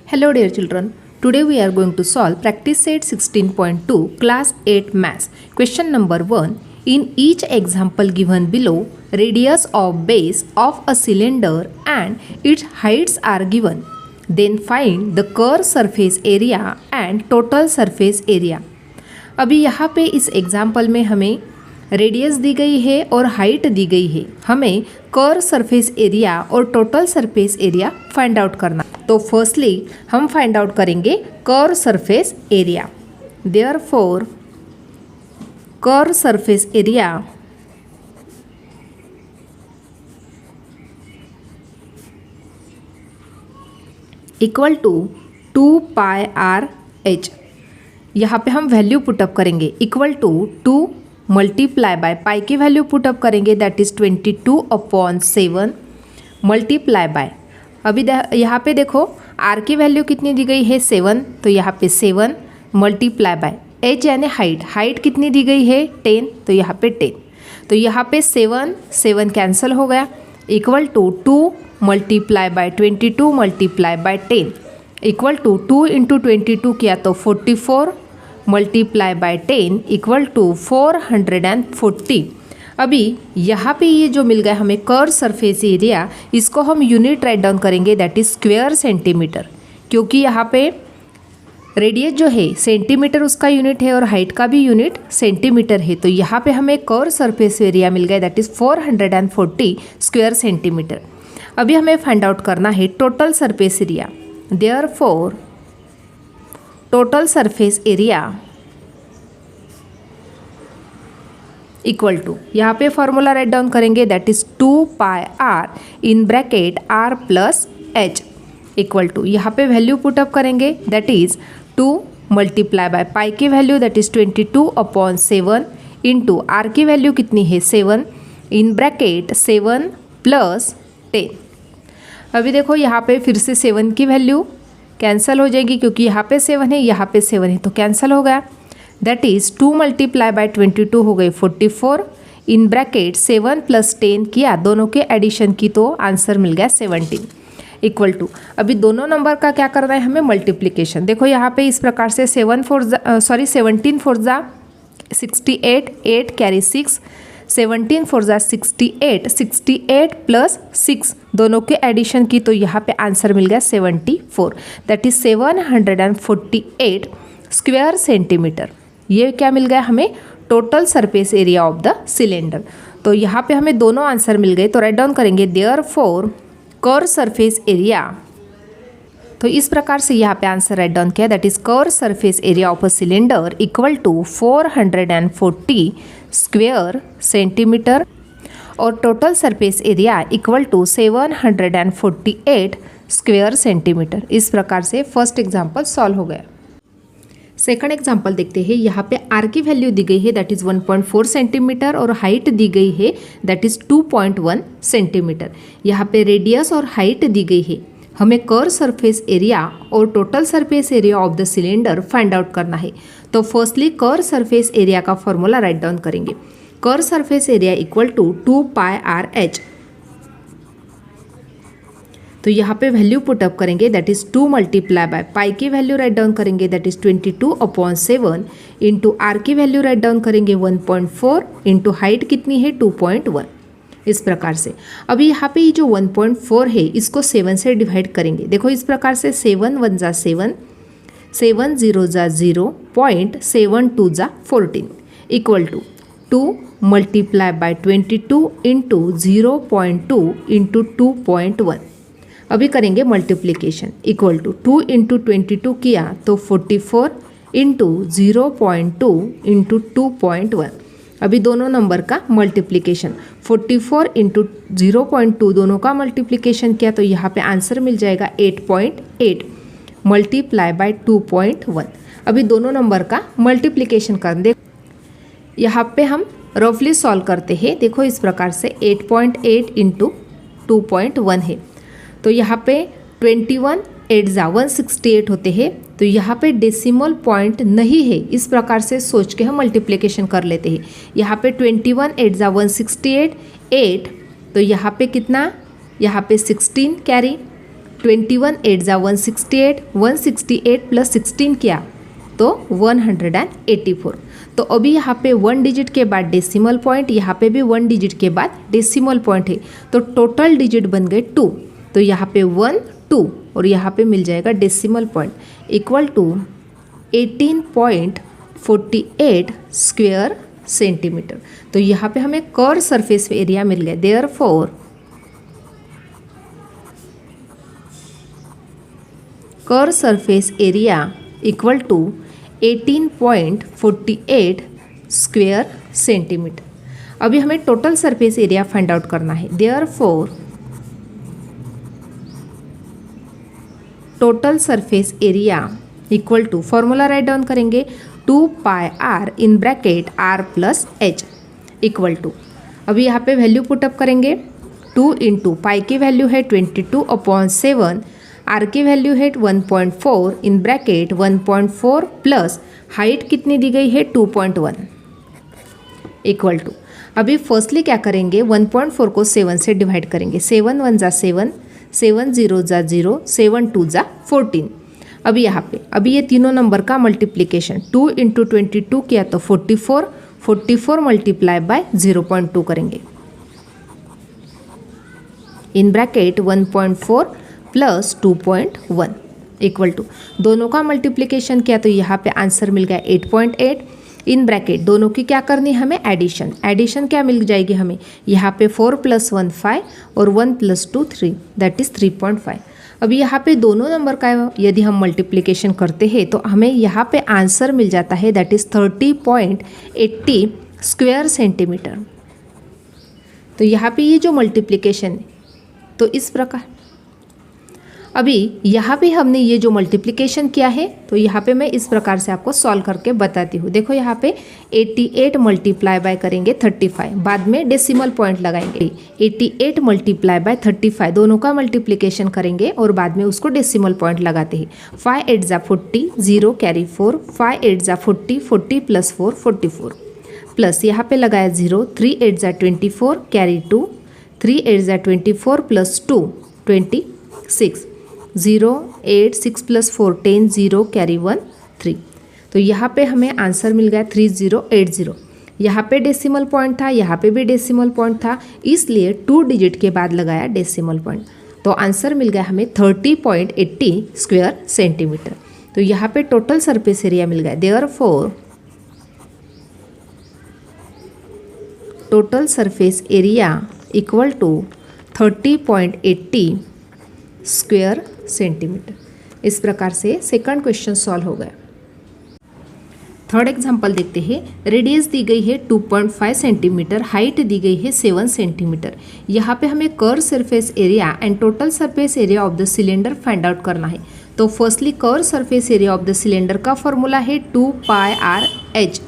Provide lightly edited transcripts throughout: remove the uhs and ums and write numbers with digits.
Hello dear children, today we are going to solve practice set 16.2 class 8 maths. Question number 1. In each example given below, radius of base of a cylinder and its heights are given. Then find the curved surface area and total surface area. अभी यहाँ पे इस example में हमें radius दी गई है और हाइट दी गई है। हमें कर्व सरफेस एरिया और total surface area find out करना। तो फर्स्टली हम फाइंड आउट करेंगे curve surface area. Therefore curve surface area equal to 2 pi are h. यहाँ पे हम वैल्यू पुटअप करेंगे equal to 2 multiply by pi की वैल्यू पुटअप करेंगे दैट इज़ 22/7 मल्टीप्लाई बाय। अभी यहाँ पे देखो आर की वैल्यू कितनी दी गई है 7, तो यहाँ पे 7 मल्टीप्लाई बाय एच यानी हाइट कितनी दी गई है 10, तो यहाँ पे 10। तो यहाँ पे 7 कैंसिल हो गया equal to 2 multiply by 22 multiply by 10 equal to 2 into 22 किया तो 44 मल्टीप्लाई बाय 10 इक्वल टू 440। अभी यहाँ पे ये जो मिल गया हमें कर्व सरफेस एरिया, इसको हम यूनिट राइट डाउन करेंगे दैट इज़ स्क्वायर सेंटीमीटर, क्योंकि यहाँ पे रेडियस जो है सेंटीमीटर उसका यूनिट है और हाइट का भी यूनिट सेंटीमीटर है। तो यहाँ पे हमें कर्व सरफेस एरिया मिल गया दैट इज़ 440 स्क्वायर सेंटीमीटर। अभी हमें फाइंड आउट करना है total surface area. Therefore total surface area equal to, यहाँ पे फॉर्मूला राइट डाउन करेंगे that is 2 pi r in bracket r plus h equal to, यहाँ पे वैल्यू पुटअप करेंगे that is 2 multiply by pi की value that is 22/7 into r की value कितनी है 7 इन ब्रैकेट 7 प्लस 10। अभी देखो यहाँ पे फिर से 7 की वैल्यू कैंसिल हो जाएगी क्योंकि यहाँ पे 7 है यहाँ पे 7 है तो कैंसिल हो गया दैट इज़ 2 मल्टीप्लाई बाय 22 हो गई 44 इन ब्रैकेट 7 प्लस 10 किया, दोनों के एडिशन की तो आंसर मिल गया 17 इक्वल टू। अभी दोनों नंबर का क्या करना है हमें मल्टीप्लिकेशन। देखो यहाँ पे इस प्रकार से 17 4 जा 68 8 कैरी 6 17 4 जा 68 68 प्लस 6 दोनों के एडिशन की तो यहाँ पे आंसर मिल गया 74 दैट इज 748 स्क्वायर सेंटीमीटर। ये क्या मिल गया हमें total surface area of the cylinder. तो यहाँ पे हमें दोनों आंसर मिल गए तो राइट डाउन करेंगे देयरफॉर कर्व सरफेस एरिया। तो इस प्रकार से यहाँ पे आंसर राइट डाउन किया that is curve surface area of a cylinder equal to 440 square centimetre और total surface area equal to 748 square centimetre. इस प्रकार से फर्स्ट एग्जाम्पल सॉल्व हो गया। सेकंड एग्जाम्पल देखते हैं। यहाँ पे आर की वैल्यू दी गई है दैट इज़ 1.4 सेंटीमीटर और हाइट दी गई है दैट इज़ 2.1 सेंटीमीटर। यहाँ पे रेडियस और हाइट दी गई है। हमें कर्व सरफेस एरिया और total surface area of the cylinder find out करना है। तो फर्स्टली कर्व सरफेस एरिया का फॉर्मूला राइट डाउन करेंगे। Curve surface area equal to 2 pi are h. तो यहाँ पे वैल्यू पुटअप करेंगे that is 2 multiply by pi की वैल्यू राइट डाउन करेंगे दैट इज 22/7 इंटू आर की वैल्यू राइट डाउन करेंगे 1.4 इंटू हाइट कितनी है 2.1। इस प्रकार से अभी यहाँ पे ये जो 1.4 है इसको 7 से डिवाइड करेंगे। देखो इस प्रकार से 7 1 जा 7 7 0 जा 0 0.72 जा 14 equal to 2 multiply by 22 into 0.2 into 2.1। अभी करेंगे मल्टीप्लिकेशन इक्वल टू 2 इंटू 22 किया तो 44 इंटू 0.2 इंटू 2.1। अभी दोनों नंबर का मल्टीप्लिकेशन 44 इंटू 0.2 दोनों का मल्टीप्लिकेशन किया तो यहाँ पे आंसर मिल जाएगा 8.8 मल्टीप्लाई बाय 2.1। अभी दोनों नंबर का मल्टीप्लिकेशन कर दे। यहाँ पे हम रफली सॉल्व करते हैं। देखो इस प्रकार से 8.8 इंटू 2.1 है तो यहाँ पे 21 8 जा 168 होते हैं। तो यहाँ पे डेसिमल पॉइंट नहीं है, इस प्रकार से सोच के हम मल्टीप्लिकेशन कर लेते हैं। यहाँ पे 21 8 जा 168 8 तो यहाँ पे कितना, यहाँ पे 16 कैरी 21 8 जा 168, 168 प्लस 16 किया तो 184। तो अभी यहाँ पे 1 डिजिट के बाद डेसिमल पॉइंट, यहाँ पे भी 1 डिजिट के बाद डेसिमल पॉइंट है, तो टोटल डिजिट बन गए 2। तो यहाँ पे 1 2 और यहाँ पे मिल जाएगा decimal point equal to 18.48 square centimetre. तो यहाँ पे हमें कर्व सरफेस एरिया मिल गया। Therefore curve surface area equal to 18.48 square centimetre. अभी हमें total surface area find out करना है। Therefore total surface area equal to, formula right down करेंगे 2 pi r in bracket r plus h equal to, अभी यहाँ पे value put up करेंगे 2 into pi की वैल्यू है 22/7, आर की वैल्यू है 1.4 इन ब्रैकेट 1.4 प्लस हाइट कितनी दी गई है 2.1 इक्वल टू, अभी फर्स्टली क्या करेंगे 1.4 को 7 से डिवाइड करेंगे। 7 1 जा 7, 7 0 जा 0, 7 2 जा 14। अभी यहाँ पे अभी ये तीनों नंबर का मल्टीप्लिकेशन 2 इंटू 22 किया तो 44, 44 मल्टीप्लाई बाय 0.2 करेंगे in bracket 1.4 plus 2.1 equal to, दोनों का मल्टीप्लिकेशन किया तो यहाँ पे आंसर मिल गया 8.8 इन ब्रैकेट, दोनों की क्या करनी है हमें एडिशन। एडिशन क्या मिल जाएगी हमें, यहाँ पे 4 + 1 5 और 1 + 2 3, दैट इज 3.5। अभी यहाँ पे दोनों नंबर का यदि हम मल्टीप्लिकेशन करते हैं तो हमें यहाँ पे आंसर मिल जाता है दैट इज 30.80 स्क्वायर सेंटीमीटर। तो यहाँ पे ये जो मल्टीप्लिकेशन है तो इस प्रकार, अभी यहाँ पे हमने ये जो मल्टीप्लिकेशन किया है तो यहाँ पे मैं इस प्रकार से आपको सॉल्व करके बताती हूँ। देखो यहाँ पे 88 मल्टीप्लाई बाय करेंगे 35, बाद में डेसिमल पॉइंट लगाएंगे। 88 मल्टीप्लाई बाय 35 दोनों का मल्टीप्लिकेशन करेंगे और बाद में उसको डेसिमल पॉइंट लगाते हैं। 5 8 जा 40, 0 कैरी 4, 5 8 जा 40, 40 + 4 44 प्लस यहाँ पे लगाया 0, 3 8 जा 24 कैरी 2, 3 8 जा 24 प्लस 2 26, 0 8 6 + 4 10, 0 कैरी 1 3। तो यहाँ पे हमें आंसर मिल गया 3080। यहाँ पे डेसिमल पॉइंट था, यहाँ पे भी डेसिमल पॉइंट था, इसलिए 2 डिजिट के बाद लगाया डेसिमल पॉइंट। तो आंसर मिल गया हमें 30.80 स्क्वायर सेंटीमीटर। तो यहाँ पे टोटल सरफेस एरिया मिल गया। Therefore total surface area equal to 30.80 square centimetre. इस प्रकार से सेकंड क्वेश्चन सॉल्व हो गया। थर्ड एग्जांपल देखते हैं। रेडियस दी गई है 2.5 सेंटीमीटर, हाइट दी गई है 7 सेंटीमीटर। यहाँ पे हमें curve surface area and total surface area of the cylinder find out करना है। तो firstly curve surface area of the cylinder का फॉर्मूला है 2 pi are h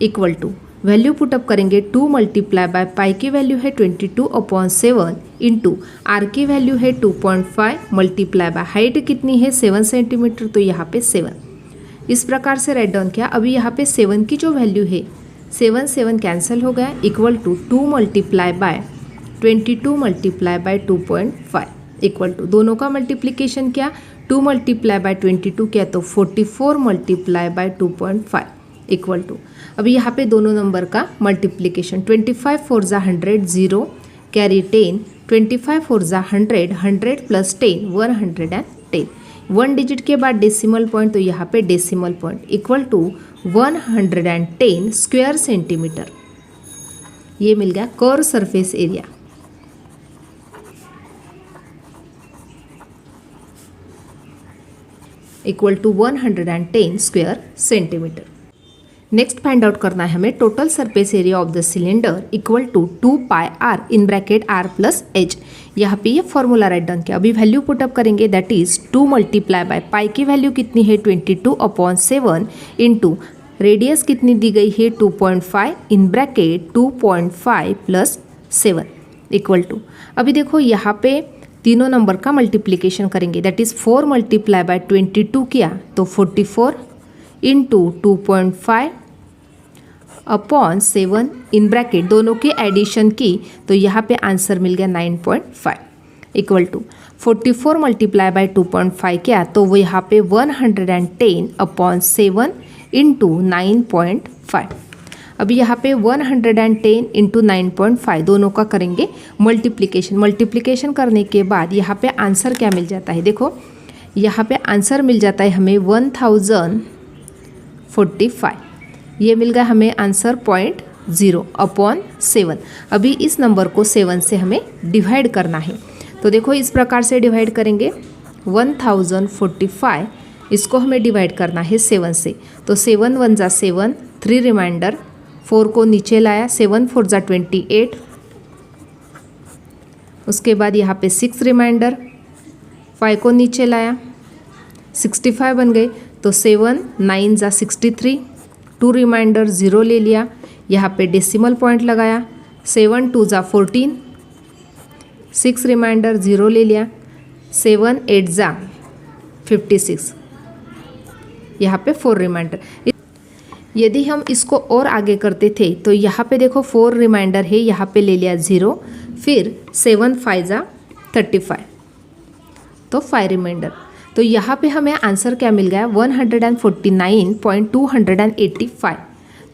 equal to, value put up करेंगे 2 मल्टीप्लाई बाय पाई की वैल्यू है 22/7 into r की value है 2.5 मल्टीप्लाई बाय हाइट कितनी है 7 सेंटीमीटर, तो यहाँ पे 7 इस प्रकार से राइट डाउन किया। अभी यहाँ पे 7 की जो वैल्यू है 7 7 कैंसिल हो गया equal to 2 multiply by 22 multiply by 2.5 equal to, दोनों का मल्टीप्लिकेशन किया 2 मल्टीप्लाई बाय 22 किया तो 44 मल्टीप्लाई बाय 2.5 इक्वल टू, अभी यहाँ पे दोनों नंबर का मल्टीप्लिकेशन 25 4 जा 100, 0 कैरी 10, 25 4 जा 100, 100 प्लस 10 110, 1 डिजिट के बाद डेसिमल पॉइंट, तो यहाँ पे decimal point equal to 110 square centimetre. ये मिल गया curve surface area. Equal to 110 square centimetre. Next find out करना है हमें total surface area of the cylinder equal to 2 pi r in bracket r plus h. यहाँ पे ये formula right down किया। अभी वैल्यू पुटअप करेंगे that is 2 multiply by pi की वैल्यू कितनी है 22/7 इंटू रेडियस कितनी दी गई है 2.5 in bracket 2.5 plus 7 equal to, अभी देखो यहाँ पे तीनों नंबर का मल्टीप्लिकेशन करेंगे दैट इज 4 मल्टीप्लाई बाय 22 किया तो 44 इंटू 2.5 अपॉन 7 इन ब्रैकेट, दोनों की एडिशन की तो यहाँ पे आंसर मिल गया 9.5 इक्वल टू 44 मल्टीप्लाई बाय 2.5 किया तो वो यहाँ पे 110/7 इंटू 9.5। अभी यहाँ पे 110 इंटू 9.5 दोनों का करेंगे मल्टीप्लिकेशन करने के बाद यहाँ पे आंसर क्या मिल जाता है, देखो यहाँ पे आंसर मिल जाता है हमें 1045। ये मिल गया हमें आंसर 0.0/7। अभी इस नंबर को 7 से हमें डिवाइड करना है, तो देखो इस प्रकार से डिवाइड करेंगे 1045, इसको हमें डिवाइड करना है 7 से, तो 7 1 जा 7, 3 रिमाइंडर, 4 को नीचे लाया, 7 4 जा 28, उसके बाद यहाँ पे 6 रिमाइंडर, 5 को नीचे लाया, 65 बन गए, तो 7 9 जा 63, 2 रिमाइंडर 0 ले लिया, यहाँ पे डेसिमल पॉइंट लगाया, 7 2 जा 14, 6 रिमाइंडर 0 ले लिया, 7 8 जा 56, यहाँ पे 4 रिमाइंडर। यदि हम इसको और आगे करते थे तो यहाँ पे देखो 4 रिमाइंडर है, यहाँ पे ले लिया 0, फिर 7 5 जा 35, तो 5 रिमाइंडर। तो यहाँ पे हमें आंसर क्या मिल गया 149.285।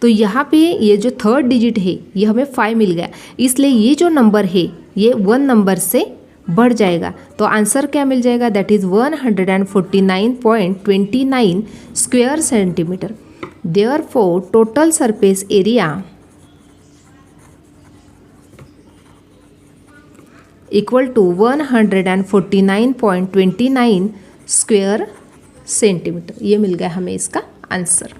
तो यहाँ पे ये जो थर्ड डिजिट है ये हमें 5 मिल गया, इसलिए ये जो नंबर है ये 1 नंबर से बढ़ जाएगा, तो आंसर क्या मिल जाएगा, that is 149.29 square centimetre. Therefore total surface area equal to 149.29 square centimetre. ये मिल गया हमें इसका आंसर।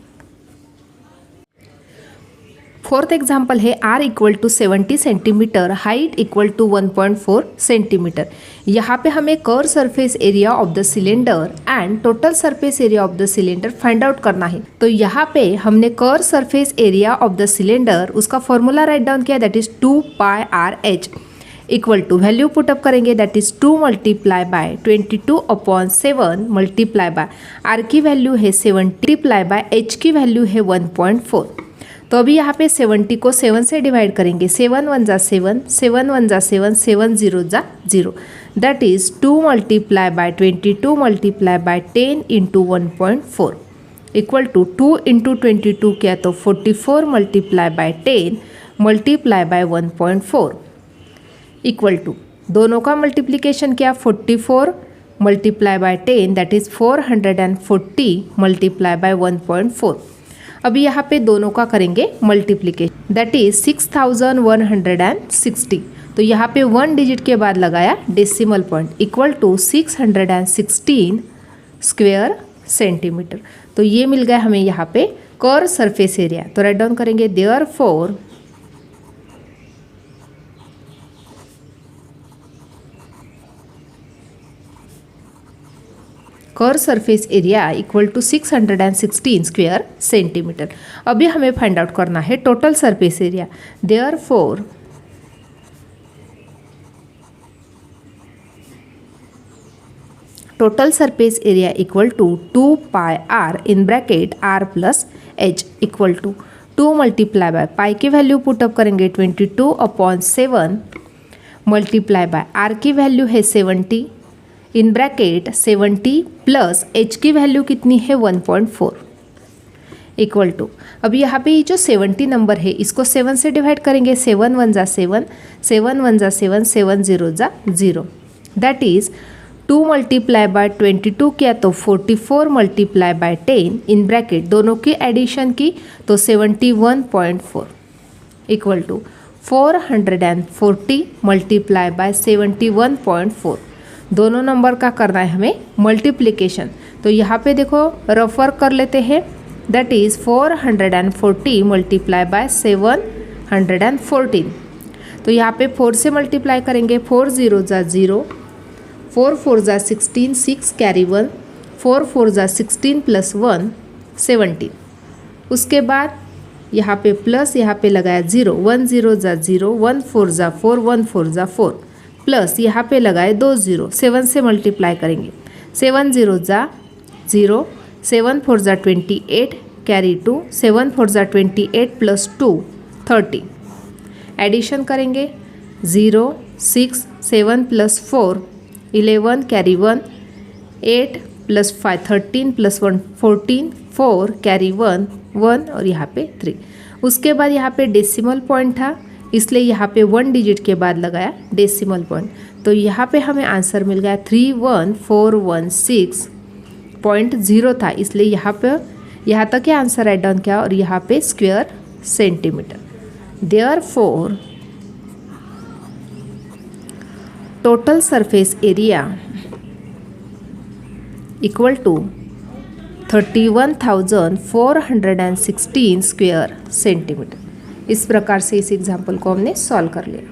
फोर्थ एग्जाम्पल है r equal to 70 centimetre, height equal to 1.4 centimetre. यहाँ पे हमें curve surface area of the cylinder and total surface area of the cylinder find out करना है। तो यहाँ पे हमने curve surface area of the cylinder उसका फॉर्मूला राइट डाउन किया, that is 2πRh equal to value put up करेंगे, that is 2 multiply by 22/7 multiply by r की वैल्यू है 70 मल्टीप्लाई बाय h की वैल्यू है 1.4। तो अभी यहाँ पे 70 को 7 से डिवाइड करेंगे, 7 1 जा 7, 7 1 जा 7, 7 0 जा 0, that is 2 multiply by 22 multiply by 10 into 1.4 equal to 2 into 22 किया तो 44 multiply by 10 multiply by 1.4 equal to दोनों का मल्टीप्लिकेशन किया 44 multiply by 10 that is 440 multiply by 1.4। अभी यहाँ पे दोनों का करेंगे मल्टीप्लिकेशन, दैट इज 6160। तो यहाँ पे 1 डिजिट के बाद लगाया decimal point equal to 616 square centimetre. तो ये मिल गया हमें यहाँ पे कर्व सरफेस एरिया। तो राइट डाउन करेंगे, therefore curve surface area equal to 616 square centimetre. अभी हमें फाइंड आउट करना है total surface area. Therefore total surface area equal to 2πr in bracket r plus h equal to 2 multiply by pi की value put up करेंगे 22/7 multiply by r की value है 70 in bracket 70 plus h की value कितनी है 1.4 equal to, अब यहाँ पे ये जो 70 नंबर है इसको 7 से डिवाइड करेंगे, 7 1 जा 7, 7 1 जा 7, 7 0 जा 0, दैट इज 2 मल्टीप्लाई बाय 22 किया तो 44 मल्टीप्लाई बाय 10 इन ब्रैकेट दोनों की एडिशन की तो 71.4 इक्वल टू 440 मल्टीप्लाई बाय 71.4। दोनों नंबर का करना है हमें मल्टीप्लिकेशन। तो यहाँ पे देखो रफ वर्क कर लेते हैं, दैट इज़ 440 मल्टीप्लाई बाय 714। तो यहाँ पे 4 से मल्टीप्लाई करेंगे, 4 0 जा 0, 4 4 जा 16, 6 कैरी 1, 4 4 जा 16 प्लस 1 17। उसके बाद यहाँ पे प्लस यहाँ पे लगाया 0, 1 0 जा 0, 1 4 जा 4, 1 4 जा 4 प्लस यहाँ पे लगाए 2 0, 7 से मल्टीप्लाई करेंगे, 7 0 जा 0, 7 4 जा 28 कैरी 2, 7 4 जा 28 प्लस 2 30। एडिशन करेंगे 0 6 7 plus 4 11 carry 1, 8 plus 5 13 plus 1 14, 4 carry 1 1 और यहाँ पे 3। उसके बाद यहाँ पे डेसिमल पॉइंट था, इसलिए यहाँ पे 1 डिजिट के बाद लगाया डेसिमल पॉइंट। तो यहाँ पे हमें आंसर मिल गया 31416.0 था, इसलिए यहाँ तक ये आंसर राइट डाउन किया और यहाँ पे square centimetre. Therefore total surface area equal to 31,416 square centimetre. इस प्रकार से इस एग्जाम्पल को हमने सॉल्व कर लिया।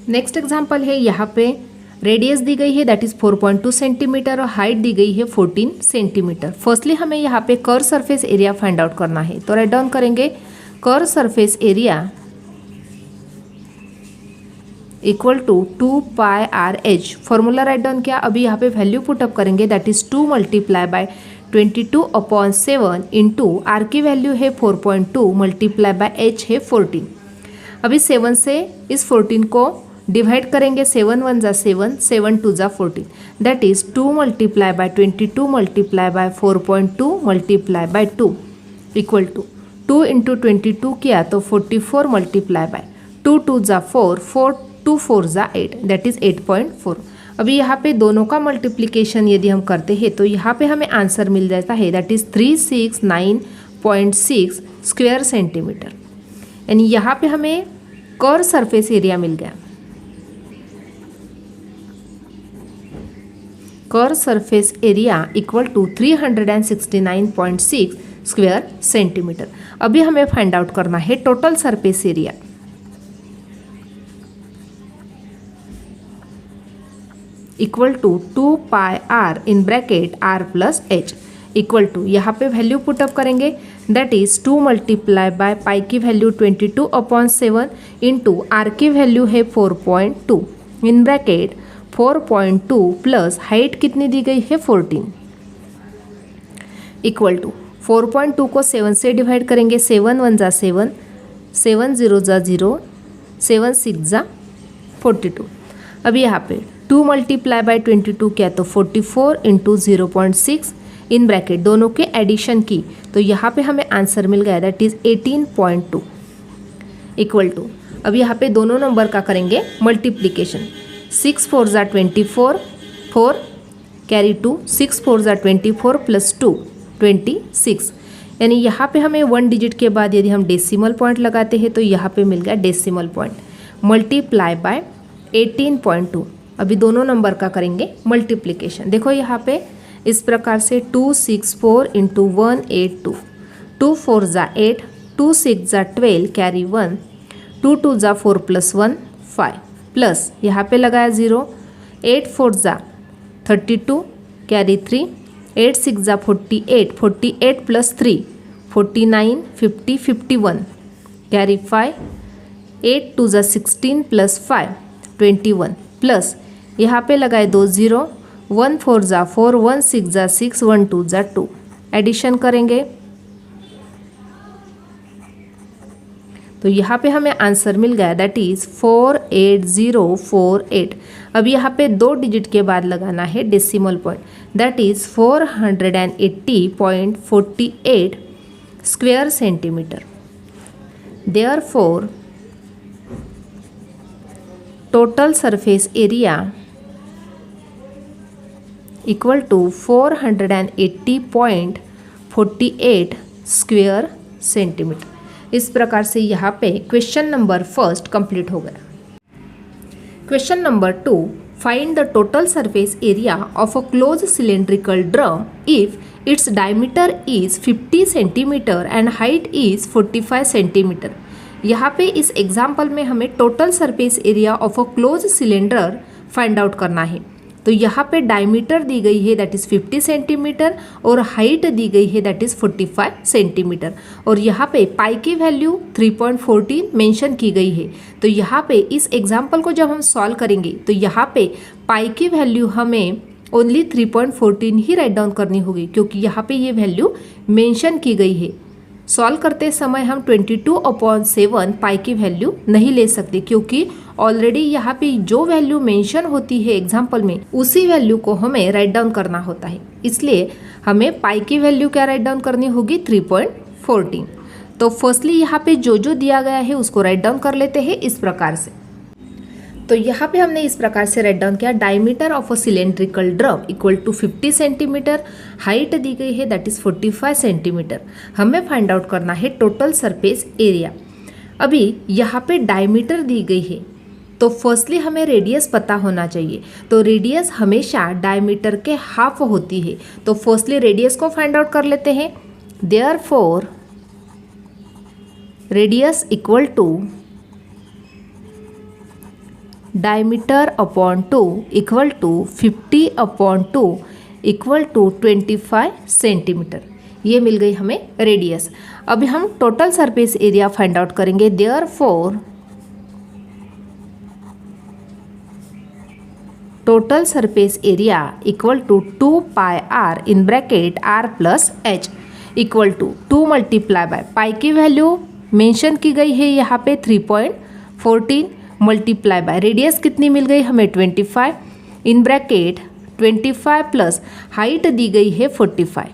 नेक्स्ट एग्जाम्पल है, यहाँ पे रेडियस दी गई है दैट इज 4.2 सेंटीमीटर और हाइट दी गई है 14 सेंटीमीटर। फर्स्टली हमें यहाँ पे curve surface area find out करना है, तो राइट डाउन करेंगे curve surface area equal to 2 pi are h. Formula right down किया, अभी यहाँ पे वैल्यू पुटअप करेंगे that is 2 multiply by 22/7 into r की वैल्यू है 4.2 मल्टीप्लाई बाय एच है 14। अभी 7 से इस 14 को डिवाइड करेंगे, 7 1 जा 7, 7 2 जा 14 that is 2 multiply by 22 multiply by 4.2 multiply by 2 equal to 2 into 22 किया तो 44 मल्टीप्लाई बाय 2 2 जा 4, 4 2 4 जा 8 दैट इज 8.4। अभी यहाँ पे दोनों का मल्टीप्लिकेशन यदि हम करते हैं तो यहाँ पे हमें आंसर मिल जाता है दैट इज 369.6 स्क्वायर सेंटीमीटर। यानी यहाँ पे हमें कर्व सरफेस एरिया मिल गया। Curve surface area equal to 369.6 square centimetre. अभी हमें फाइंड आउट करना है total surface area. Equal to 2 pi r in bracket r plus h equal to, यहाँ पे वैल्यू पुटअप करेंगे that is 2 multiply by pi की वैल्यू 22/7 इंटू आर की value है 4.2 इन ब्रैकेट 4.2 प्लस हाइट कितनी दी गई है 14 इक्वल टू 4.2 को 7 से डिवाइड करेंगे, 7 1 जा 7, 7 0 जा 0, 7 6 जा 42। अभी यहाँ पे 2 मल्टीप्लाई बाय 22 किया तो 44 इंटू 0.6 इन ब्रैकेट दोनों के एडिशन की तो यहाँ पे हमें आंसर मिल गया दैट इज 18.2 इक्वल टू, अब यहाँ पे दोनों नंबर का करेंगे मल्टीप्लीकेशन। 6 4 जा 24, 4 कैरी 2, 6 4 जा 24 प्लस 2 26। यानी यहाँ पे हमें 1 डिजिट के बाद यदि हम डेसिमल पॉइंट लगाते हैं तो यहाँ पे मिल गया डेसिमल पॉइंट मल्टीप्लाई बाय 18.2। अभी दोनों नंबर का करेंगे मल्टीप्लिकेशन। देखो यहाँ पे इस प्रकार से 264 इंटू 182, 2 4 जा 8, 2 6 जा 12 कैरी 1, 2 2 जा 4 प्लस 1 5 प्लस यहाँ पे लगाया 0, 8 4 जा 32 कैरी 3, 8 6 जा 48, 48 प्लस 3 49 50 51 कैरी 5, 8 2 जा 16 प्लस 5 21 प्लस यहाँ पे लगाए 2 0, 1 4 जा 4, 1 6 जा 6, 1 2 जा 2 एडिशन करेंगे तो यहाँ पे हमें आंसर मिल गया दैट इज 48048। अब यहाँ पे 2 डिजिट के बाद लगाना है decimal point that is 480.48 square centimetre. Therefore total surface area equal to 480.48 square centimetre. इस प्रकार से यहाँ पे क्वेश्चन नंबर फर्स्ट कंप्लीट हो गया। Question number 2, find the total surface area of a close cylindrical drum if its diameter is 50 centimetre and height is 45 centimetre. यहाँ पे इस एग्जाम्पल में हमें total surface area of a close cylinder find out करना है। तो यहाँ पे डायमीटर दी गई है दैट इज़ 50 सेंटीमीटर और हाइट दी गई है दैट इज़ 45 सेंटीमीटर और यहाँ पे पाई की वैल्यू 3.14 मेंशन की गई है। तो यहाँ पे इस एग्जाम्पल को जब हम सॉल्व करेंगे तो यहाँ पे पाई की वैल्यू हमें ओनली 3.14 ही राइट डाउन करनी होगी क्योंकि यहाँ पे ये वैल्यू मेंशन की गई है। सॉल्व करते समय हम 22/7 पाई की वैल्यू नहीं ले सकते, क्योंकि ऑलरेडी यहाँ पे जो वैल्यू मेंशन होती है एग्जाम्पल में उसी वैल्यू को हमें राइट डाउन करना होता है। इसलिए हमें पाई की वैल्यू क्या राइट डाउन करनी होगी, 3.14। तो फर्स्टली यहाँ पे जो जो दिया गया है उसको राइट डाउन कर लेते हैं इस प्रकार से। तो यहाँ पे हमने इस प्रकार से राइट डाउन किया, diameter of a cylindrical drum equal to 50 centimetre, height दी गई है दैट इज 45 सेंटीमीटर। हमें फाइंड आउट करना है टोटल सरफेस एरिया। अभी यहाँ पे डायमीटर दी गई है, तो फर्स्टली हमें रेडियस पता होना चाहिए। तो रेडियस हमेशा डायमीटर के हाफ होती है, तो फर्स्टली रेडियस को फाइंड आउट कर लेते हैं। Therefore radius equal to diameter upon 2 equal to 50/2 equal to 25 centimetre. ये मिल गई हमें रेडियस। अभी हम total surface area find out करेंगे। Therefore total surface area equal to 2πr in bracket r plus h equal to 2 multiply by pi की value mention की गई है यहाँ पे 3.14 मल्टीप्लाई बाय रेडियस कितनी मिल गई हमें 25 इन ब्रैकेट 25 प्लस हाइट दी गई है 45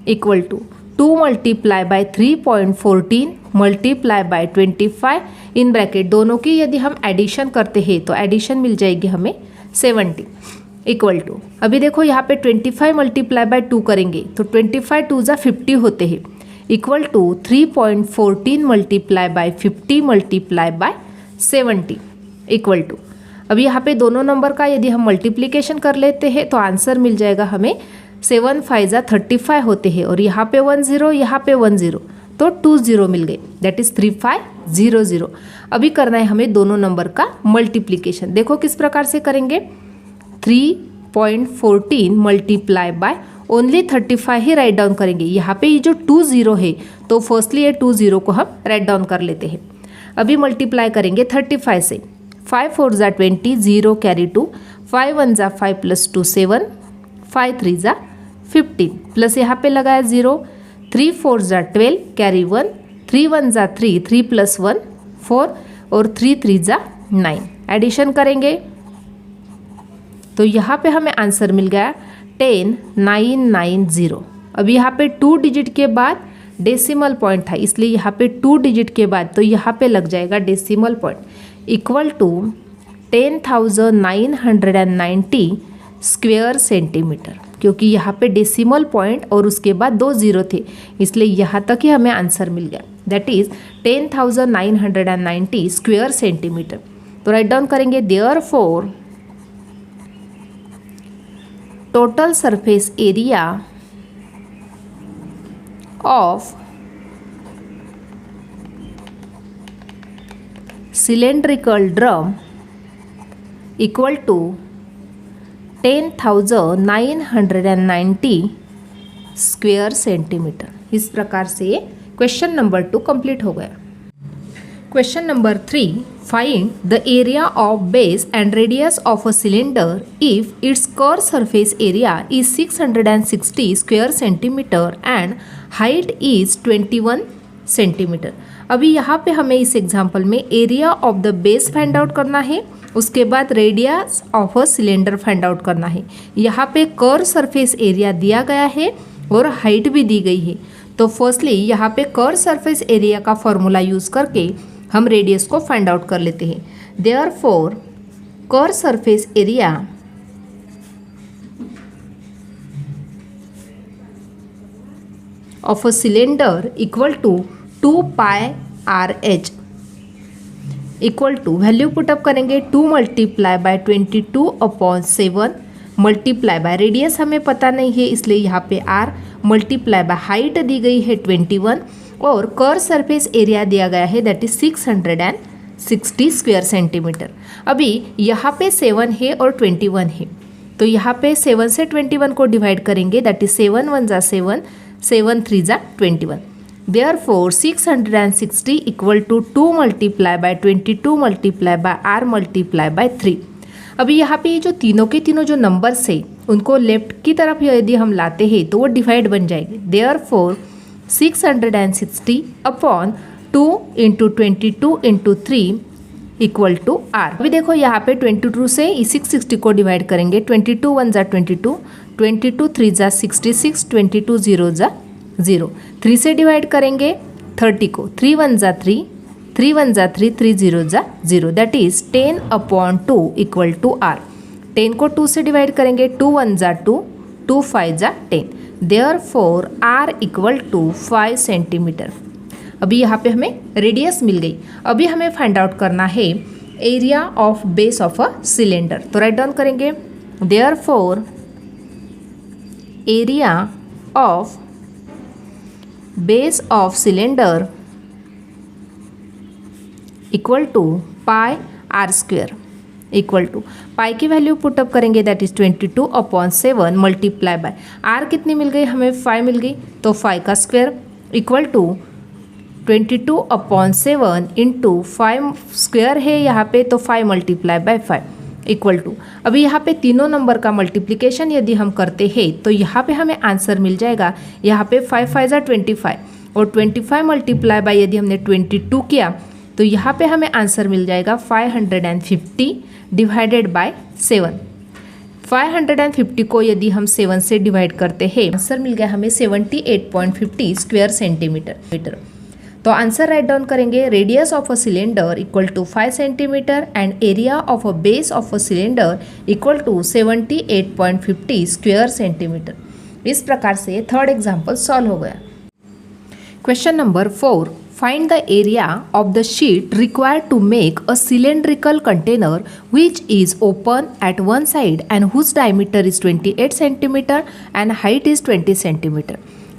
equal to 2 multiply by 3.14 multiply by 25 in bracket. दोनों की यदि हम एडिशन करते हैं तो एडिशन मिल जाएगी हमें 70 इक्वल टू, अभी देखो यहाँ पे 25 मल्टीप्लाई बाय 2 करेंगे तो 25 2 ज़ा 50 होते हैं equal to 3.14 multiply by 50 multiply by 70 equal to, अब यहाँ पे दोनों नंबर का यदि हम मल्टीप्लिकेशन कर लेते हैं तो आंसर मिल जाएगा हमें 7 5 ज़ा 35 होते हैं और यहाँ पे 1 0 यहाँ पे 1 0 तो 2 0 मिल गए दैट इज 3500। अभी करना है हमें दोनों नंबर का मल्टीप्लिकेशन। देखो किस प्रकार से करेंगे, 3.14 multiply by only 35 he right down करेंगे। यहाँ पे ये जो 2 0 है तो फर्स्टली ये 2 0 को हम राइट डाउन कर लेते हैं। अभी मल्टीप्लाई करेंगे 35 से, 5 4 ज़ा 20 0 कैरी 2, 5 1 ज़ा 5 प्लस 2 7, 5 3 ज़ा 15 प्लस यहाँ पे लगाया 0, 3 4 ज़ा 12 कैरी 1, 3 1 ज़ा 3, 3 प्लस 1 4 और 3 3 ज़ा 9। एडिशन करेंगे तो यहाँ पे हमें आंसर मिल गया 10990। अब यहाँ पे 2 डिजिट के बाद डेसिमल पॉइंट था इसलिए यहाँ पे 2 डिजिट के बाद तो यहाँ पे लग जाएगा decimal point equal to 10,990 square centimetre, क्योंकि यहाँ पे डेसिमल पॉइंट और उसके बाद 2 0 थे इसलिए यहाँ तक ही हमें आंसर मिल गया दैट इज 10,990 स्क्वेयर सेंटीमीटर। तो राइट डाउन करेंगे therefore total surface area of cylindrical drum equal to 10,990 square centimetre. इस प्रकार से ये क्वेश्चन नंबर 2 कंप्लीट हो गया। Question number 3, find the area of base and radius of a cylinder if it's curve surface area is 660 square centimetre and height is 21 centimetre. अभी यहाँ पे हमें इस एग्जाम्पल में area of the base find out करना है, उसके बाद radius of a cylinder find out करना है। यहाँ पे कर्व सरफेस एरिया दिया गया है और हाइट भी दी गई है। तो फर्स्टली यहाँ पे कर्व सरफेस एरिया का फॉर्मूला यूज करके हम रेडियस को फाइंड आउट कर लेते हैं। Therefore curve surface area of a cylinder equal to 2πRh equal to value put up करेंगे 2 multiply by 22/7 multiply by radius हमें पता नहीं है इसलिए यहाँ पे r मल्टीप्लाई बाय हाइट दी गई है 21 और कर्व सरफेस एरिया दिया गया है दैट इज 660 स्क्वेयर सेंटीमीटर। अभी यहाँ पे 7 है और 21 है तो यहाँ पे 7 से 21 को डिवाइड करेंगे दैट इज 7 1 ज़ा 7, 7 3 ज़ा 21। Therefore 660 equal to 2 multiply by 22 multiply by r multiply by 3। अभी यहाँ पे ये जो तीनों के तीनों जो नंबर्स है उनको लेफ्ट की तरफ यदि हम लाते हैं तो वो डिवाइड बन जाएंगे। Therefore 660 upon 2 into 22 into 3 equal to r. अभी देखो यहाँ पे 22 से 660 को डिवाइड करेंगे। 22 1 जा 22, 22 3 जा 66, 22 0 जा 0। 3 से डिवाइड करेंगे 30 को, 3 1 जा 3, 3 1 जा 3, 3 0 जा 0, that is 10 upon 2 equal to r. 10 को 2 से डिवाइड करेंगे, 2 1 जा 2, 2 5 जा 10, therefore r equal to 5 centimetre. अभी यहाँ पे हमें रेडियस मिल गई। अभी हमें फाइंड आउट करना है area of base of a cylinder. तो राइट डाउन करेंगे, therefore area of base of cylinder equal to pi r square equal to pi की वैल्यू पुटअप करेंगे, that is 22 upon 7 multiply by r कितनी मिल गई हमें, 5 मिल गई, तो 5 का square equal to 22 upon 7 into 5 square है यहाँ पे, तो 5 मल्टीप्लाई बाय 5 इक्वल टू, अभी यहाँ पे तीनों नंबर का मल्टीप्लिकेशन यदि हम करते हैं तो यहाँ पे हमें आंसर मिल जाएगा। यहाँ पे 5 5 जा 25 और 25 मल्टीप्लाई बाय यदि हमने 22 किया तो यहाँ पे हमें आंसर मिल जाएगा 550 डिवाइडेड बाय 7। 550 को यदि हम 7 से डिवाइड करते हैं, आंसर मिल गया हमें 78.50 स्क्वायर सेंटीमीटर। तो आंसर राइट डाउन करेंगे, radius of a cylinder equal to 5 centimetre and area of a base of a cylinder equal to 78.50 square centimetre. इस प्रकार से थर्ड एग्जाम्पल सॉल्व हो गया। Question number 4, find the area of the sheet required to make a cylindrical container which is open at one side and whose diameter is 28 cm and height is 20 cm.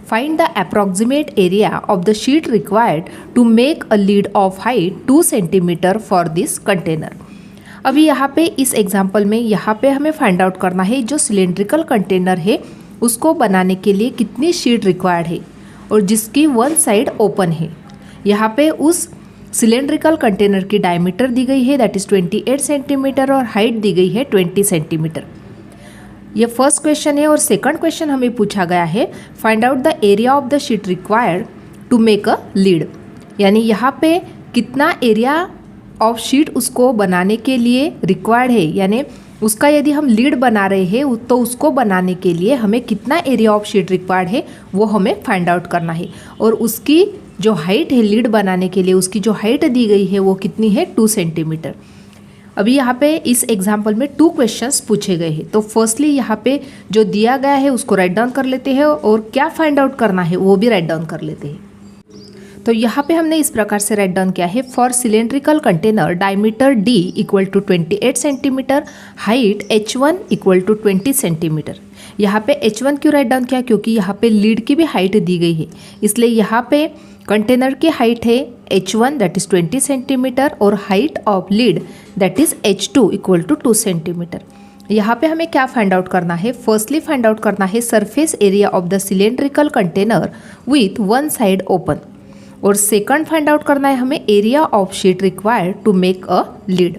Find the approximate area of the sheet required to make a lid of height 2 cm for this container. अभी यहाँ पे इस example में यहाँ पे हमें find out करना है जो सिलेंड्रिकल कंटेनर है उसको बनाने के लिए कितनी शीट रिक्वायर्ड है और जिसकी वन साइड ओपन है। यहाँ पे उस सिलेंड्रिकल कंटेनर की डायमीटर दी गई है, दैट इज़ 28 सेंटीमीटर और हाइट दी गई है 20 सेंटीमीटर। ये फर्स्ट क्वेश्चन है और सेकंड क्वेश्चन हमें पूछा गया है find out the area of the sheet required to make a lid, यानी यहाँ पे कितना एरिया ऑफ शीट उसको बनाने के लिए रिक्वायर्ड है, यानी उसका यदि हम लीड बना रहे हैं तो उसको बनाने के लिए हमें कितना एरिया ऑफ शीट रिक्वायर्ड है वो हमें फाइंड आउट करना है। और उसकी जो हाइट है लीड बनाने के लिए उसकी जो हाइट दी गई है वो कितनी है 2 सेंटीमीटर। अभी यहाँ पे इस एग्जाम्पल में 2 क्वेश्चंस पूछे गए हैं। तो फर्स्टली यहाँ पे जो दिया गया है उसको राइट डाउन कर लेते हैं और क्या फाइंड आउट करना है वो भी राइट डाउन कर लेते हैं। तो यहाँ पे हमने इस प्रकार से राइट डाउन किया है, for cylindrical container diameter d equal to 28 centimetre, height h1 equal to 20 centimetre. यहाँ पे h1 क्यों राइट डाउन किया, क्योंकि यहाँ पे लीड की भी हाइट दी गई है, इसलिए यहाँ पे कंटेनर की हाइट है h1 दैट इज़ 20 सेंटीमीटर और height of lid that is h2 equal to 2 centimetre. यहाँ पे हमें क्या फाइंड आउट करना है, फर्स्टली फाइंड आउट करना है surface area of the cylindrical container with one side open, और सेकंड फाइंड आउट करना है हमें area of sheet required to make a lid.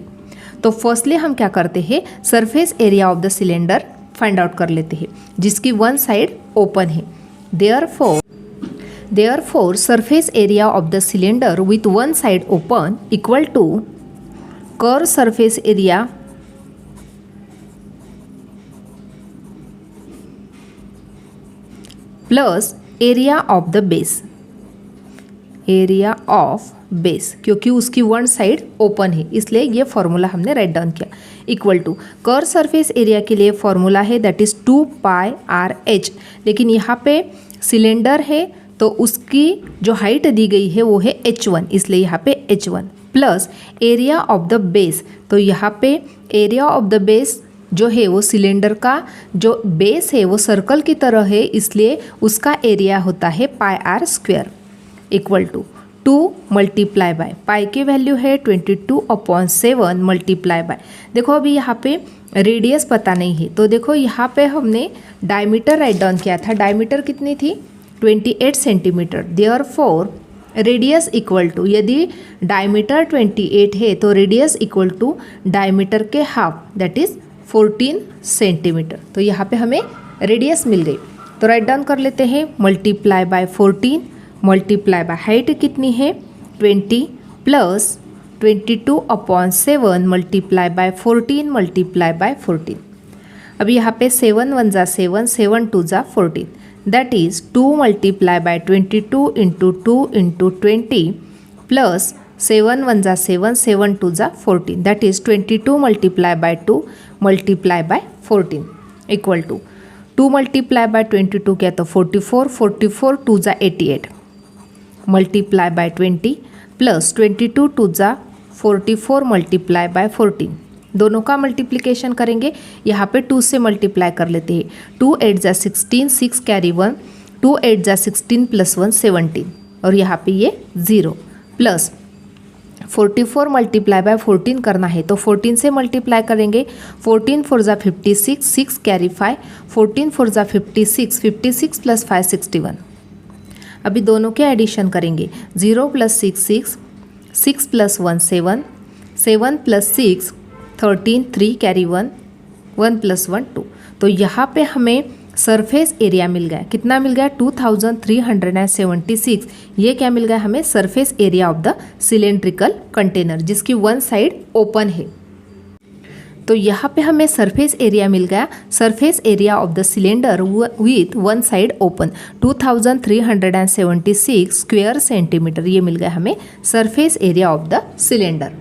तो फर्स्टली हम क्या करते हैं, surface area of the cylinder find out कर लेते हैं जिसकी वन साइड ओपन है। Therefore surface area of the cylinder with one side open equal to curve surface area plus area of the base, area of base, क्योंकि उसकी one side open है इसलिए ये फॉर्मूला हमने राइट डाउन किया, equal to curve surface area के लिए formula है that is 2 pi are H, लेकिन यहाँ पे सिलेंडर है तो उसकी जो हाइट दी गई है वो है h1, इसलिए यहाँ पे h1 plus area of the base, तो यहाँ पे एरिया ऑफ द बेस जो है वो सिलेंडर का जो बेस है वो सर्कल की तरह है, इसलिए उसका एरिया होता है pi r square equal to 2 multiply by pi की वैल्यू है 22/7 मल्टीप्लाई बाय, देखो अभी यहाँ पे रेडियस पता नहीं है तो देखो यहाँ पे हमने डायमीटर राइट डाउन किया था, डायमीटर कितनी थी 28 centimetre, therefore radius equal to, यदि डायमीटर 28 है तो रेडियस इक्वल टू डायमीटर के हाफ दैट इज़ 14 सेंटीमीटर। तो यहाँ पे हमें रेडियस मिल गई, तो राइट डाउन कर लेते हैं multiply by 14 multiply by height कितनी है 20 plus 22/7 multiply by 14 multiply by 14। अब यहाँ पे 7 1 जा 7, 7 2 जा 14, that is 2 multiply by 22 into 2 into 20 plus 7 1 जा 7, 7 2 जा 14, that is 22 multiply by 2 multiply by 14 equal to 2 multiply by 22 किया तो 44, 44 2 जा 88 मल्टीप्लाई बाय 20 प्लस 22 2 जा 44 मल्टीप्लाई बाय 14, दोनों का मल्टीप्लिकेशन करेंगे। यहाँ पे 2 से मल्टीप्लाई कर लेते हैं। 2 8 जा 16, 6 कैरी 1, 2 8 जा 16 प्लस 1 17 और यहाँ पे ये 0 प्लस 44 मल्टीप्लाई बाय 14 करना है तो 14 से मल्टीप्लाई करेंगे। 14 4 जा 56, 6 कैरी 5, 14 4 जा 56, 56 प्लस 5 61। अभी दोनों के एडिशन करेंगे। 0 plus 6 6, 6 plus 1 7, 7 plus 6 13, 3 carry 1, 1 plus 1 2। तो यहाँ पे हमें सरफेस एरिया मिल गया। कितना मिल गया 2376। ये क्या मिल गया हमें surface area of the cylindrical container जिसकी वन साइड ओपन है। तो यहाँ पे हमें सरफेस एरिया मिल गया। Surface area of the cylinder with one side open 2376 square centimetre, ये मिल गया हमें surface area of the cylinder.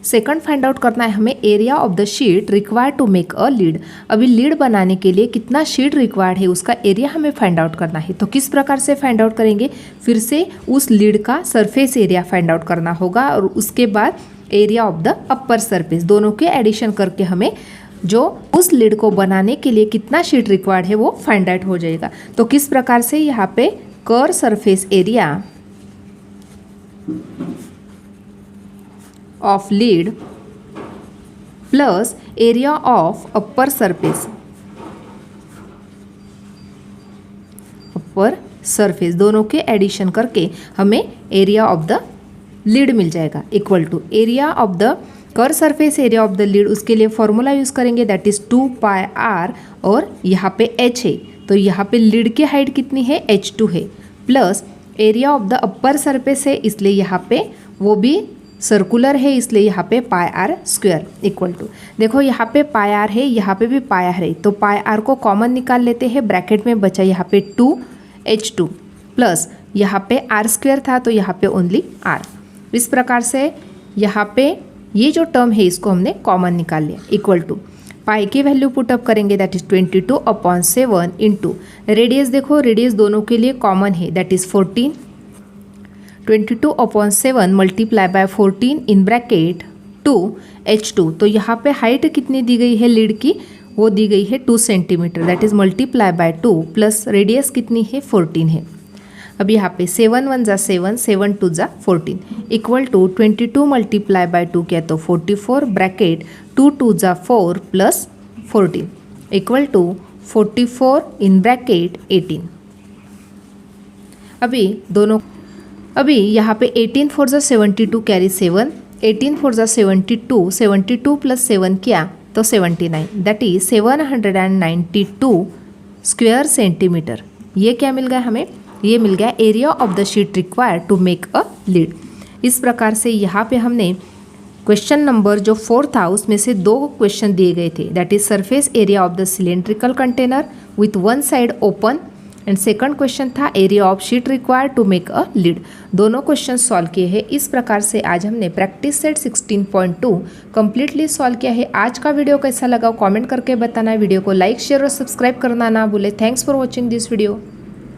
Second find out करना है हमें area of the sheet required to make a lid. अभी लीड बनाने के लिए कितना शीट रिक्वायर्ड है उसका एरिया हमें फाइंड आउट करना है। तो किस प्रकार से फाइंड आउट करेंगे, फिर से उस लीड का सरफेस एरिया फाइंड आउट करना होगा और उसके बाद area of the upper surface, दोनों के एडिशन करके हमें जो उस लीड को बनाने के लिए कितना शीट रिक्वायर्ड है वो फाइंड आउट हो जाएगा। तो किस प्रकार से यहाँ पे curve surface area of lid plus area of upper surface, upper surface दोनों के एडिशन करके हमें एरिया ऑफ द लीड मिल जाएगा equal to area of the curve surface area of the lid. उसके लिए फॉर्मूला यूज़ करेंगे दैट इज़ 2 पाई आर और यहाँ पे h है तो यहाँ पे लीड की हाइट कितनी है h2 है plus area of the upper surface है इसलिए यहाँ पे वो भी सर्कुलर है इसलिए यहाँ पे पाई आर स्क्वायर इक्वल टू, देखो यहाँ पे पाई आर है यहाँ पे भी पाई आर है तो पाई आर को कॉमन निकाल लेते हैं। ब्रैकेट में बचा यहाँ पे 2h2 प्लस यहाँ पे आर स्क्वायर था तो यहाँ पे ओनली आर। इस प्रकार से यहाँ पे ये जो टर्म है इसको हमने कॉमन निकाल लिया इक्वल टू पाई की वैल्यू पुटअप करेंगे दैट इज़ 22/7 इंटू रेडियस, देखो रेडियस दोनों के लिए कॉमन है that is 14, 22/7 multiply by 14 in bracket 2h2। तो यहाँ पे हाइट कितनी दी गई है लीड की, वो दी गई है 2 centimetre that is multiply by 2 plus radius कितनी है 14 है। अब यहाँ पे 7 1 जा 7, 7 2 जा 14 इक्वल टू 22 मल्टीप्लाई बाय 2 किया तो 44 ब्रैकेट 2 2 जा 4 plus 14 equal to 44 in bracket 18। अभी यहाँ पे 18 4 जा 72 कैरी 7, 18 4 जा 72, 72 प्लस 7 किया तो 79 दैट इज 792 स्क्वायर सेंटीमीटर। ये क्या मिल गया हमें, ये मिल गया area of the sheet required to make a lid. इस प्रकार से यहाँ पे हमने क्वेश्चन नंबर जो 4 था उसमें से 2 क्वेश्चन दिए गए थे that is surface area of the cylindrical container with one side open and second question था area of sheet required to make a lid. दोनों क्वेश्चन सॉल्व किए हैं। इस प्रकार से आज हमने प्रैक्टिस सेट 16.2 कंप्लीटली सॉल्व किया है। आज का वीडियो कैसा लगा कमेंट करके बताना। वीडियो को लाइक शेयर और सब्सक्राइब करना ना भूले। Thanks for watching this video.